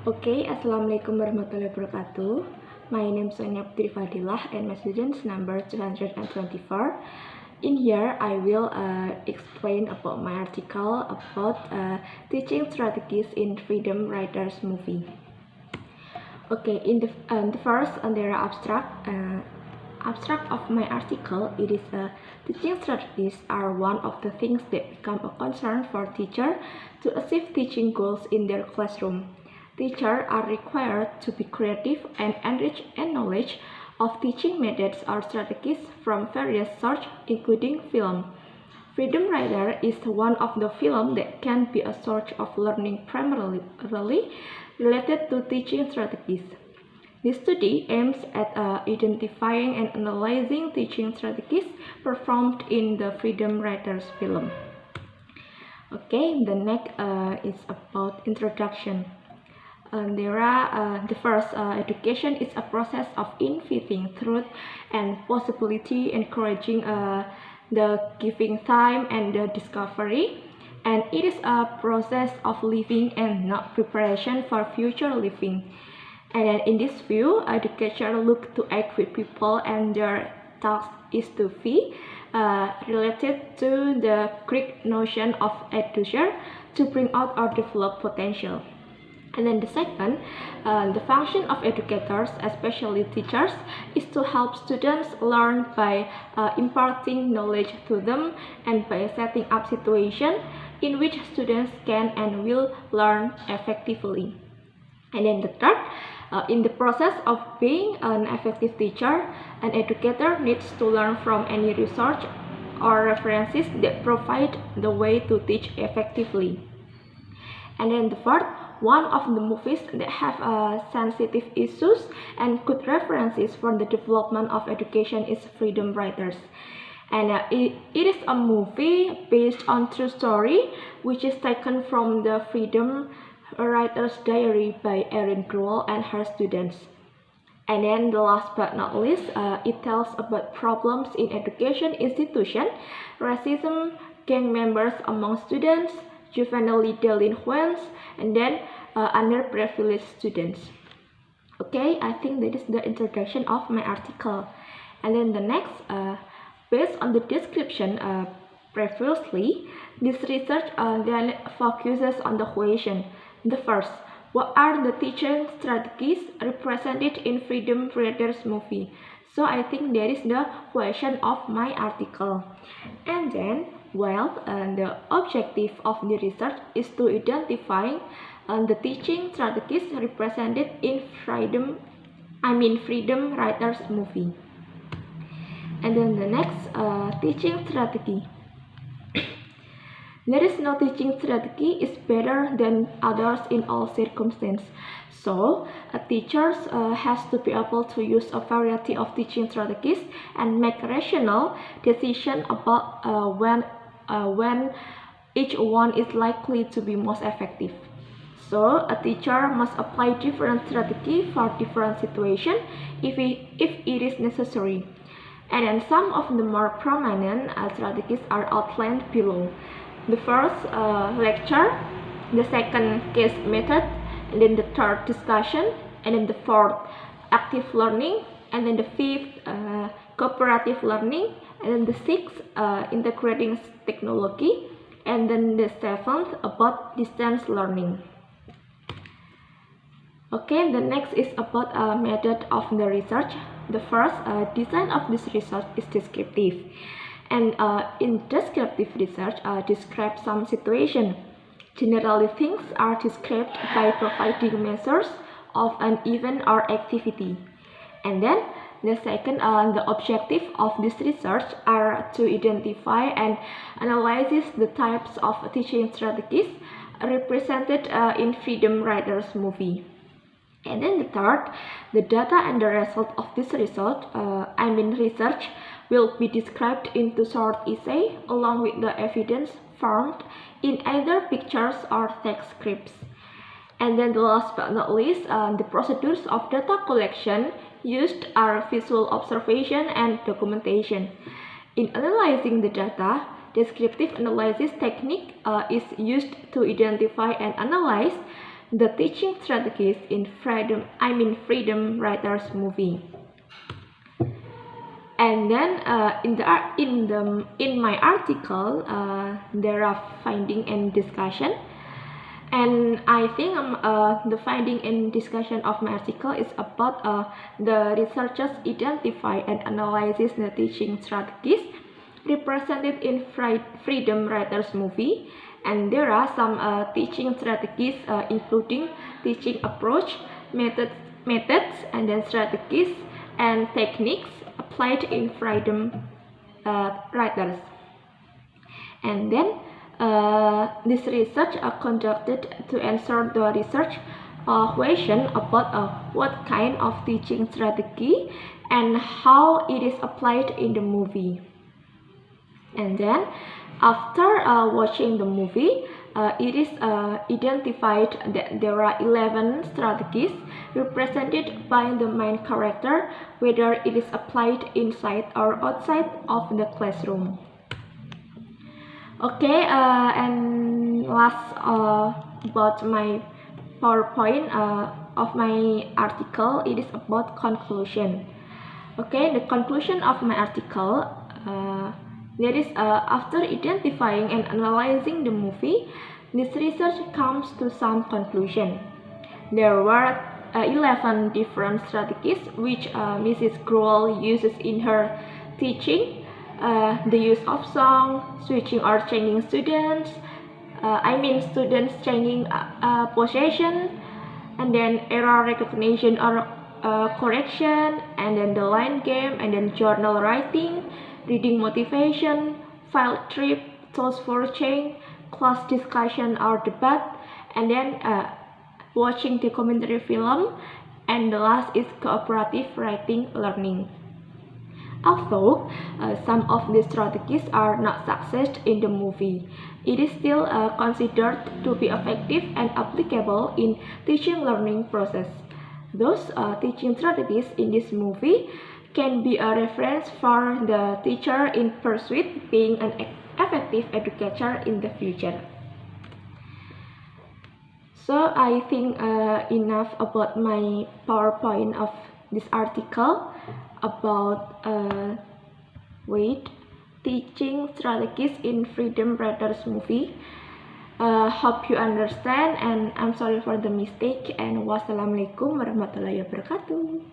Okay, Assalamualaikum warahmatullahi wabarakatuh. My name is Sonia Putri Fadilah and my student's number 224. In here, I will explain about my article about teaching strategies in Freedom Writers movie. Okay, in the first, there are abstract of my article. It is teaching strategies are one of the things that become a concern for teachers to achieve teaching goals in their classroom. Teachers are required to be creative and enrich in knowledge of teaching methods or strategies from various sources, including film. Freedom Writer is one of the films that can be a source of learning primarily related to teaching strategies. This study aims at identifying and analyzing teaching strategies performed in the Freedom Writers film. Okay, the next is about introduction. The first, education is a process of infusing truth and possibility, encouraging the giving time and the discovery, and it is a process of living and not preparation for future living. And then in this view, education look to act with people and their task is to be related to the Greek notion of education to bring out or develop potential. And then the second, the function of educators, especially teachers, is to help students learn by imparting knowledge to them and by setting up situations in which students can and will learn effectively. And then the third, in the process of being an effective teacher, an educator needs to learn from any research or references that provide the way to teach effectively. And then the fourth, one of the movies that have sensitive issues and good references for the development of education is Freedom Writers. And it is a movie based on true story, which is taken from the Freedom Writer's Diary by Erin Gruwell and her students. And then the last but not least, it tells about problems in education institution, racism, gang members among students, juvenile delinquents, and then underprivileged students. Okay, I think that is the introduction of my article. And then the next, based on the description previously, this research then focuses on the question. The first, what are the teaching strategies represented in Freedom Writers movie? So I think that is the question of my article. And then, the objective of the research is to identify the teaching strategies represented in Freedom Writers movie. And then the next, teaching strategy. There is no teaching strategy is better than others in all circumstances. So, a teacher has to be able to use a variety of teaching strategies and make rational decisions about when each one is likely to be most effective. So, a teacher must apply different strategy for different situations if it is necessary. And then some of the more prominent strategies are outlined below. The first, lecture, the second, case method, and then the third, discussion, and then the fourth, active learning, and then the fifth, cooperative learning, and then the sixth, integrating technology, and then the seventh, about distance learning. Okay, the next is about a method of the research. The first, design of this research is descriptive. And in descriptive research, describe some situation. Generally, things are described by providing measures of an event or activity. And then the second, the objective of this research are to identify and analyze the types of teaching strategies represented in Freedom Writers movie. And then the third, the data and the result of this research will be described into short essay along with the evidence found in either pictures or text scripts. And then the last but not least, the procedures of data collection used are visual observation and documentation. In analyzing the data, descriptive analysis technique is used to identify and analyze the teaching strategies in Freedom Writers movie. And then in my article, there are finding and discussion. And I think the finding and discussion of my article is about the researchers identify and analyze the teaching strategies represented in Freedom Writers movie. And there are some teaching strategies including teaching approach, methods, and then strategies and techniques applied in Freedom Writers. And then this research conducted to answer the research question about what kind of teaching strategy and how it is applied in the movie. And then after watching the movie, it is identified that there are 11 strategies represented by the main character, whether it is applied inside or outside of the classroom. Okay, and last about my PowerPoint of my article, it is about conclusion. Okay, the conclusion of my article, that is after identifying and analyzing the movie, this research comes to some conclusion. There were 11 different strategies which Mrs. Gruel uses in her teaching. The use of song, switching or changing students, students changing possession, and then error recognition or correction, and then the line game, and then journal writing, reading motivation, field trip, tools for change, class discussion or debate, and then watching documentary film, and the last is cooperative writing learning. Although some of these strategies are not success in the movie, it is still considered to be effective and applicable in teaching learning process. Those teaching strategies in this movie can be a reference for the teacher in pursuit being an effective educator in the future. So I think enough about my PowerPoint of this article about teaching strategies in Freedom Writers movie. Hope you understand, and I'm sorry for the mistake, and wassalamualaikum warahmatullahi wabarakatuh.